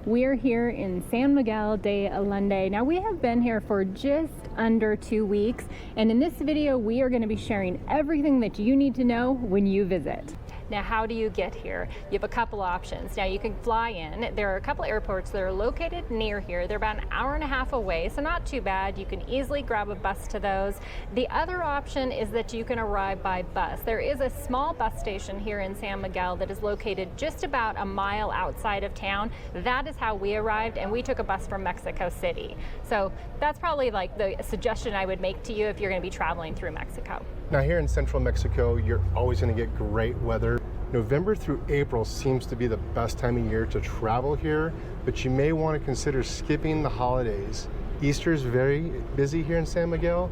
We're here in San Miguel de Allende. Now, we have been here for just under 2 weeks, and in this video we are going to be sharing everything that you need to know when you visit. Now, how do you get here? You have a couple options. Now, you can fly in. There are a couple airports that are located near here. They're about an hour and a half away, so not too bad. You can easily grab a bus to those. The other option is that you can arrive by bus. There is a small bus station here in San Miguel that is located just about a mile outside of town. That is how we arrived, and we took a bus from Mexico City. So that's probably like the suggestion I would make to you if you're going to be traveling through Mexico. Now, here in central Mexico, you're always going to get great weather. November through April seems to be the best time of year to travel here, but you may want to consider skipping the holidays. Easter is very busy here in San Miguel,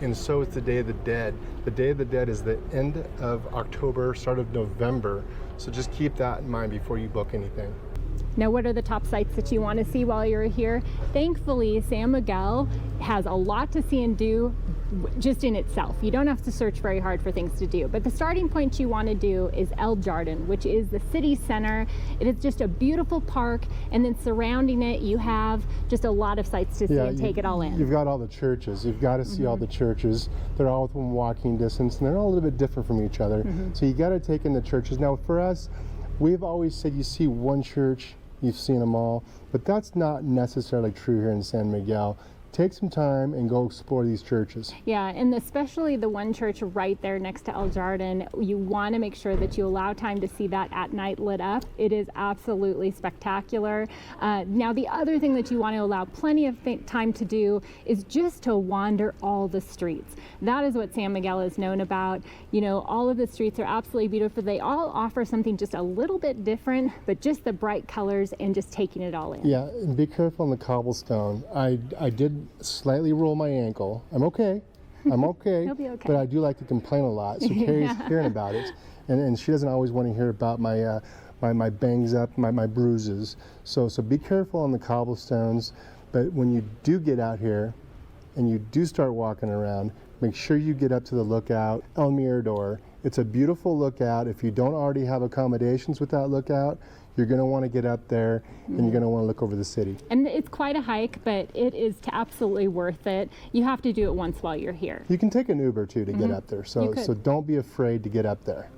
and so is the Day of the Dead. The Day of the Dead is the end of October, start of November, so just keep that in mind before you book anything. Now, what are the top sites that you want to see while you're here? Thankfully, San Miguel has a lot to see and do just in itself. You don't have to search very hard for things to do, but the starting point you want to do is El Jardín, which is the city center. It is just a beautiful park, and then surrounding it you have just a lot of sites to see and take it all in. You've got all the churches. You've got to see all the churches. They're all within walking distance, and they're all a little bit different from each other. So you got to take in the churches. Now, for us, we've always said you see one church, you've seen them all, but that's not necessarily true here in San Miguel. Take some time and go explore these churches. Yeah, and especially the one church right there next to El Jardín, you want to make sure that you allow time to see that at night lit up. It is absolutely spectacular. Now, the other thing that you want to allow plenty of time to do is just to wander all the streets. That is what San Miguel is known about. You know, all of the streets are absolutely beautiful. They all offer something just a little bit different, but just the bright colors and just taking it all in. Yeah, and be careful on the cobblestone. I did slightly roll my ankle. I'm okay. I'm okay. He'll be okay. But I do like to complain a lot, so Carrie's hearing about it, and she doesn't always want to hear about my my bangs up, my bruises. So be careful on the cobblestones. But when you do get out here and you do start walking around, make sure you get up to the lookout, El Mirador. It's a beautiful lookout. If you don't already have accommodations with that lookout, you're going to want to get up there and you're going to want to look over the city. And it's quite a hike, but it is absolutely worth it. You have to do it once while you're here. You can take an Uber too to get up there, so don't be afraid to get up there.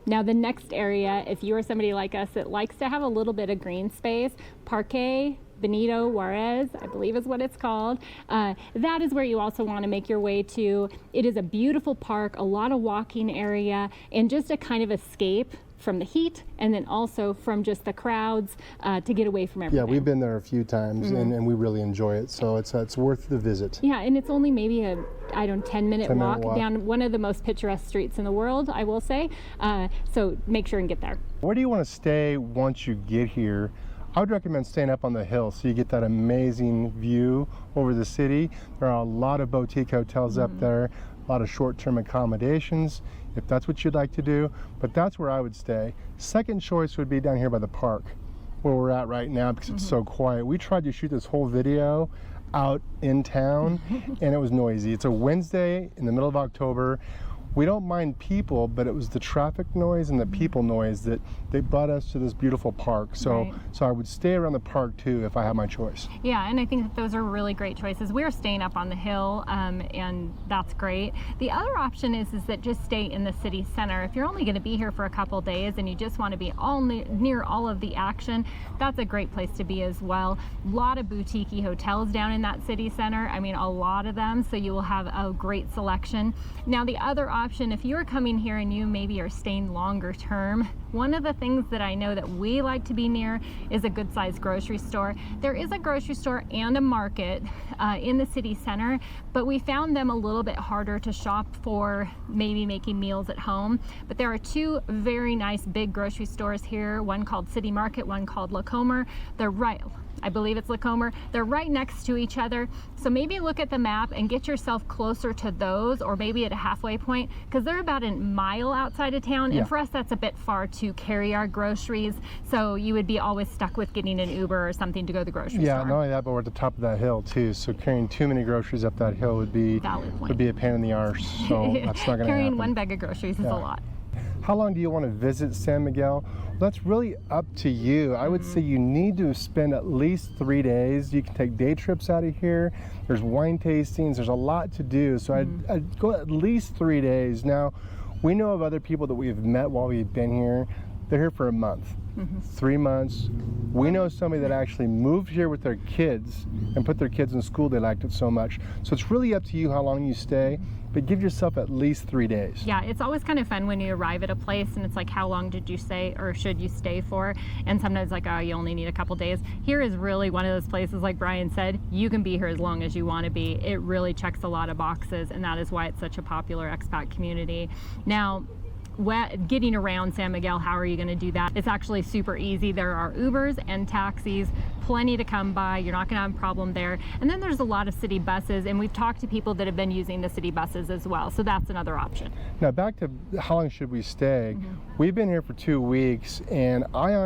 Now, the next area, if you are somebody like us that likes to have a little bit of green space, Parque Benito Juarez, I believe is what it's called. That is where you also want to make your way to. It is a beautiful park, a lot of walking area, and just a kind of escape from the heat, and then also from just the crowds to get away from everything. Yeah, we've been there a few times, and we really enjoy it, so it's worth the visit. Yeah, and it's only maybe a 10-minute walk down one of the most picturesque streets in the world, I will say, so make sure and get there. Where do you want to stay once you get here? I would recommend staying up on the hill so you get that amazing view over the city. There are a lot of boutique hotels up there, a lot of short-term accommodations, if that's what you'd like to do, but that's where I would stay. Second choice would be down here by the park, where we're at right now, because it's so quiet. We tried to shoot this whole video out in town, and it was noisy. It's a Wednesday in the middle of October. We don't mind people, but it was the traffic noise and the people noise that brought us to this beautiful park. So I would stay around the park too if I had my choice. Yeah, and I think that those are really great choices. We're staying up on the hill, and that's great. The other option is that just stay in the city center. If you're only going to be here for a couple days and you just want to be near all of the action, that's a great place to be as well. A lot of boutique hotels down in that city center. I mean, a lot of them, so you will have a great selection. Now, the other option, if you're coming here and you maybe are staying longer term, one of the things that I know that we like to be near is a good sized grocery store. There is a grocery store and a market in the city center, but we found them a little bit harder to shop for maybe making meals at home. But there are two very nice big grocery stores here, one called City Market, one called La Comer. They're right, I believe it's La Comer. They're right next to each other. So maybe look at the map and get yourself closer to those, or maybe at a halfway point, because they're about a mile outside of town. And for us, that's a bit far to carry our groceries. So you would be always stuck with getting an Uber or something to go to the grocery store. Yeah, not only that, but we're at the top of that hill too. So carrying too many groceries up that hill would be a pain in the arse. So that's not going to happen. Carrying one bag of groceries is a lot. How long do you want to visit San Miguel? Well, that's really up to you. I would say you need to spend at least 3 days. You can take day trips out of here. There's wine tastings. There's a lot to do. So I'd go at least 3 days. Now, we know of other people that we've met while we've been here. They're here for a month, 3 months. We know somebody that actually moved here with their kids and put their kids in school. They liked it so much. So it's really up to you how long you stay, but give yourself at least 3 days. Yeah, it's always kind of fun when you arrive at a place and it's like, how long did you stay or should you stay for? And sometimes like, oh, you only need a couple days. Here is really one of those places, like Brian said, you can be here as long as you want to be. It really checks a lot of boxes, and that is why it's such a popular expat community. Now, getting around San Miguel, how are you going to do that? It's actually super easy. There are Ubers and taxis, plenty to come by. You're not going to have a problem there. And then there's a lot of city buses, and we've talked to people that have been using the city buses as well. So that's another option. Now back to how long should we stay? We've been here for 2 weeks, and I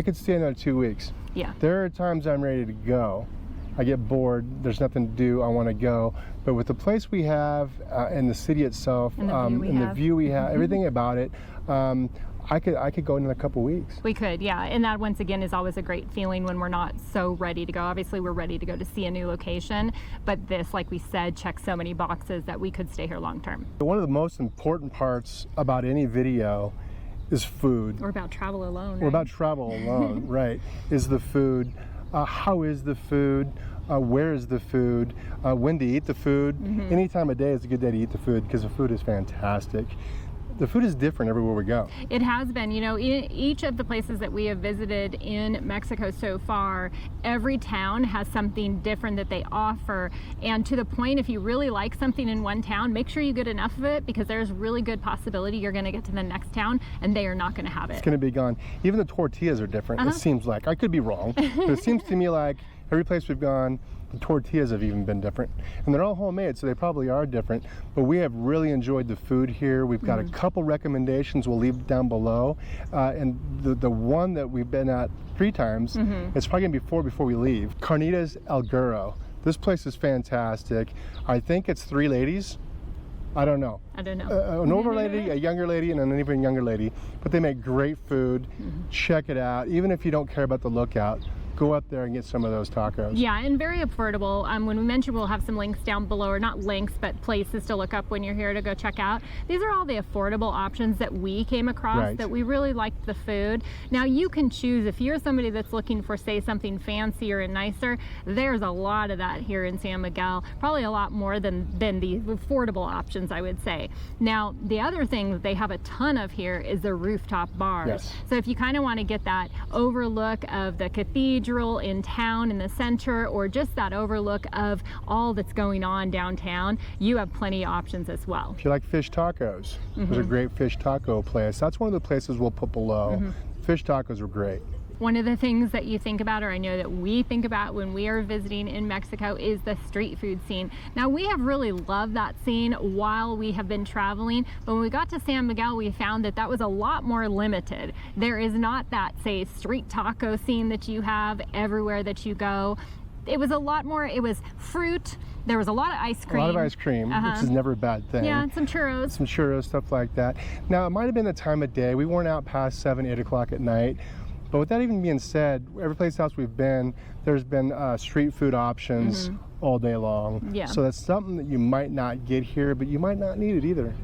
could stay another 2 weeks. Yeah. There are times I'm ready to go. I get bored, there's nothing to do, I want to go. But with the place we have and the city itself, and the view we have, everything about it, I could go in a couple weeks. We could, yeah. And that once again is always a great feeling when we're not so ready to go. Obviously we're ready to go to see a new location, but this, like we said, checks so many boxes that we could stay here long term. One of the most important parts about any video is food. Or about travel alone, right? Or about travel alone, right, is the food. How is the food? Where is the food? When to eat the food? Any time of day is a good day to eat the food because the food is fantastic. The food is different everywhere we go. It has been. You know, each of the places that we have visited in Mexico so far, every town has something different that they offer. And to the point, if you really like something in one town, make sure you get enough of it, because there's really good possibility you're going to get to the next town and they are not going to have it. It's going to be gone. Even the tortillas are different. It seems like. I could be wrong, but it seems to me like every place we've gone, the tortillas have even been different. And they're all homemade, so they probably are different. But we have really enjoyed the food here. We've got a couple recommendations we'll leave down below. And the one that we've been at 3 times, it's probably going to be 4 before we leave. Carnitas El Guero. This place is fantastic. I think it's 3 ladies. I don't know. I don't know. An older lady, a younger lady, and an even younger lady. But they make great food. Check it out. Even if you don't care about the lookout, go up there and get some of those tacos. Yeah, and very affordable. When we mentioned we'll have some links down below, or not links, but places to look up when you're here to go check out. These are all the affordable options that we came across that we really liked the food. Now you can choose, if you're somebody that's looking for, say, something fancier and nicer, there's a lot of that here in San Miguel. Probably a lot more than the affordable options, I would say. Now, the other thing that they have a ton of here is the rooftop bars. Yes. So if you kind of want to get that overlook of the cathedral in town in the center, or just that overlook of all that's going on downtown, you have plenty of options as well. If you like fish tacos, there's a great fish taco place. That's one of the places we'll put below. Fish tacos are great. One of the things that you think about, or I know that we think about when we are visiting in Mexico, is the street food scene. Now, we have really loved that scene while we have been traveling, but when we got to San Miguel, we found that that was a lot more limited. There is not that, say, street taco scene that you have everywhere that you go. It was a lot more, it was fruit, there was a lot of ice cream. A lot of ice cream, which is never a bad thing. Yeah, and some churros. Some churros, stuff like that. Now, it might have been the time of day. We weren't out past 7, 8 o'clock at night. But with that even being said, every place else we've been, there's been street food options all day long. Yeah. So that's something that you might not get here, but you might not need it either.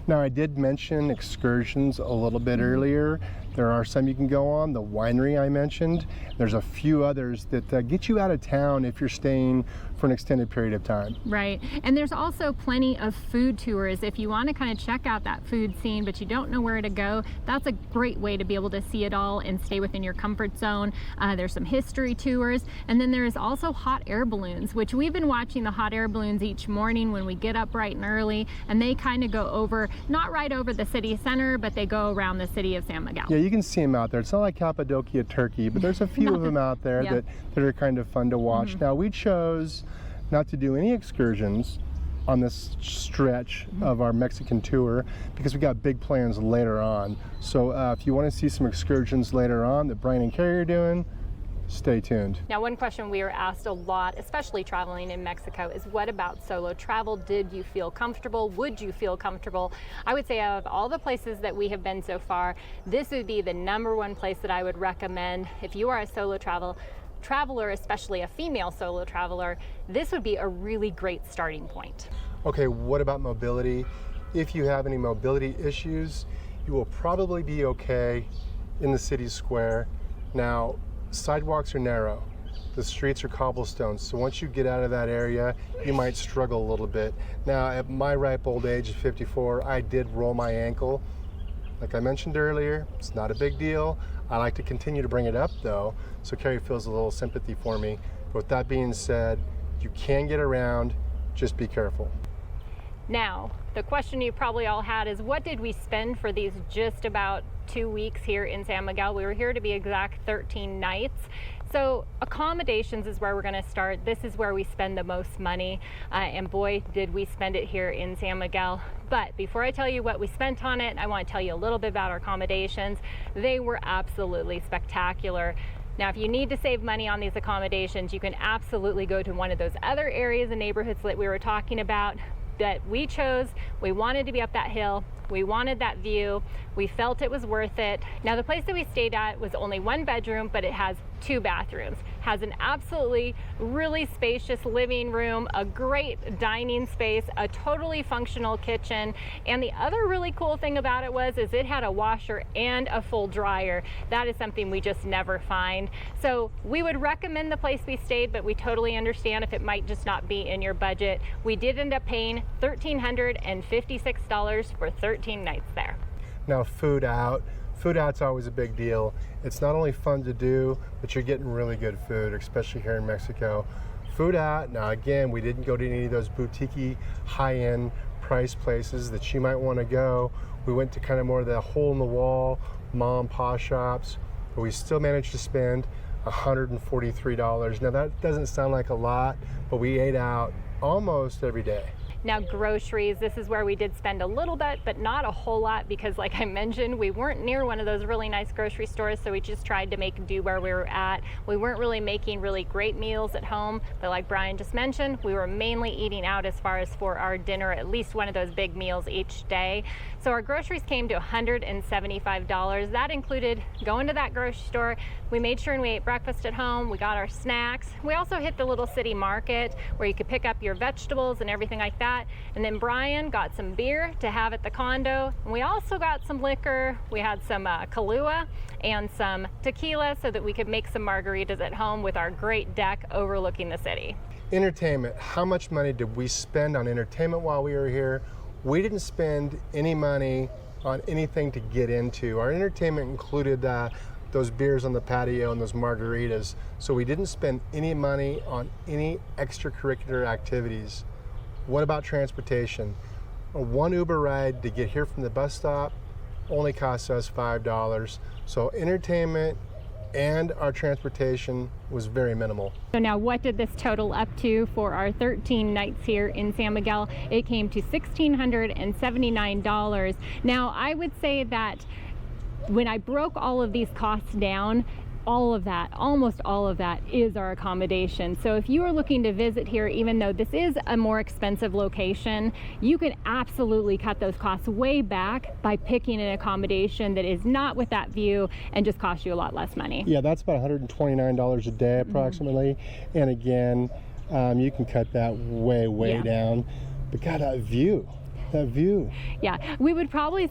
Now, I did mention excursions a little bit earlier. There are some you can go on. The winery I mentioned. There's a few others that get you out of town if you're staying for an extended period of time. Right. And there's also plenty of food tours. If you want to kind of check out that food scene, but you don't know where to go, that's a great way to be able to see it all and stay within your comfort zone. There's some history tours. And then there's also hot air balloons, which we've been watching the hot air balloons each morning when we get up bright and early. And they kind of go over, not right over the city center, but they go around the city of San Miguel. Yeah, you can see them out there. It's not like Cappadocia, Turkey, but there's a few of them out there that are kind of fun to watch. Now, we chose not to do any excursions on this stretch of our Mexican tour because we got big plans later on. So if you want to see some excursions later on that Brian and Carrie are doing, stay tuned. Now, one question we were asked a lot, especially traveling in Mexico, is what about solo travel? Did you feel comfortable? Would you feel comfortable? I would say out of all the places that we have been so far, this would be the #1 place that I would recommend. If you are a solo traveler, especially a female solo traveler, this would be a really great starting point. Okay, what about mobility? If you have any mobility issues, you will probably be okay in the city square. Now, sidewalks are narrow. The streets are cobblestones, so once you get out of that area, you might struggle a little bit. Now, at my ripe old age of 54, I did roll my ankle. Like I mentioned earlier, it's not a big deal. I like to continue to bring it up though, so Carrie feels a little sympathy for me. But with that being said, you can get around, just be careful. Now, the question you probably all had is, what did we spend for these just about 2 weeks here in San Miguel? We were here to be exact 13 nights. So accommodations is where we're going to start. This is where we spend the most money, and boy, did we spend it here in San Miguel. But before I tell you what we spent on it, I want to tell you a little bit about our accommodations. They were absolutely spectacular. Now, if you need to save money on these accommodations, you can absolutely go to one of those other areas and neighborhoods that we were talking about that we chose. We wanted to be up that hill. We wanted that view. We felt it was worth it. Now, the place that we stayed at was only 1 bedroom, but it has 2 bathrooms. Has an absolutely really spacious living room, a great dining space, a totally functional kitchen. And the other really cool thing about it is it had a washer and a full dryer. That is something we just never find. So we would recommend the place we stayed, but we totally understand if it might just not be in your budget. We did end up paying $1,356 for 13 nights there. Now, food out's always a big deal. It's not only fun to do, but you're getting really good food, especially here in Mexico. Food out, now again, we didn't go to any of those boutique-y, high-end price places that you might want to go. We went to kind of more of the hole-in-the-wall, mom and pop shops, but we still managed to spend $143. Now, that doesn't sound like a lot, but we ate out almost every day. Now, groceries, this is where we did spend a little bit, but not a whole lot, because like I mentioned, we weren't near one of those really nice grocery stores, so we just tried to make do where we were at. We weren't really making really great meals at home, but like Brian just mentioned, we were mainly eating out as far as for our dinner, at least one of those big meals each day. So our groceries came to $175. That included going to that grocery store. We made sure and we ate breakfast at home. We got our snacks. We also hit the little city market where you could pick up your vegetables and everything like that. And then Brian got some beer to have at the condo. And we also got some liquor. We had some Kahlua and some tequila so that we could make some margaritas at home with our great deck overlooking the city. Entertainment, how much money did we spend on entertainment while we were here? We didn't spend any money on anything to get into. Our entertainment included those beers on the patio and those margaritas. So we didn't spend any money on any extracurricular activities. What about transportation? One Uber ride to get here from the bus stop only cost us $5. So entertainment and our transportation was very minimal. So now what did this total up to for our 13 nights here in San Miguel? It came to $1,679. Now, I would say that when I broke all of these costs down, all of that, almost all of that is our accommodation. So if you are looking to visit here, even though this is a more expensive location, you can absolutely cut those costs way back by picking an accommodation that is not with that view and just costs you a lot less money. Yeah, that's about $129 a day approximately. And again, you can cut that way down. But God, that view. Yeah, we would probably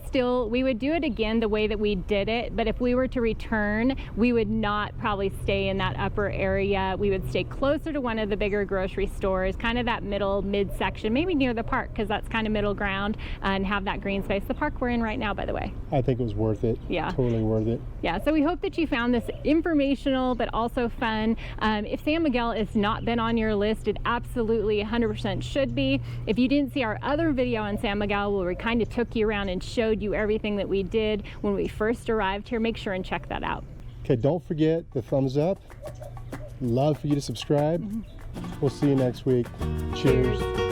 we would do it again the way that we did it, but if we were to return, we would not probably stay in that upper area. We would stay closer to one of the bigger grocery stores, kind of that mid section, maybe near the park, because that's kind of middle ground, and have that green space. The park we're in right now, by the way. I think it was worth it. Yeah. Totally worth it. Yeah, so we hope that you found this informational, but also fun. If San Miguel has not been on your list, it absolutely 100% should be. If you didn't see our other video on San Miguel where we kind of took you around and showed you everything that we did when we first arrived here, make sure and check that out. Okay, don't forget the thumbs up. Love for you to subscribe. We'll see you next week. Cheers.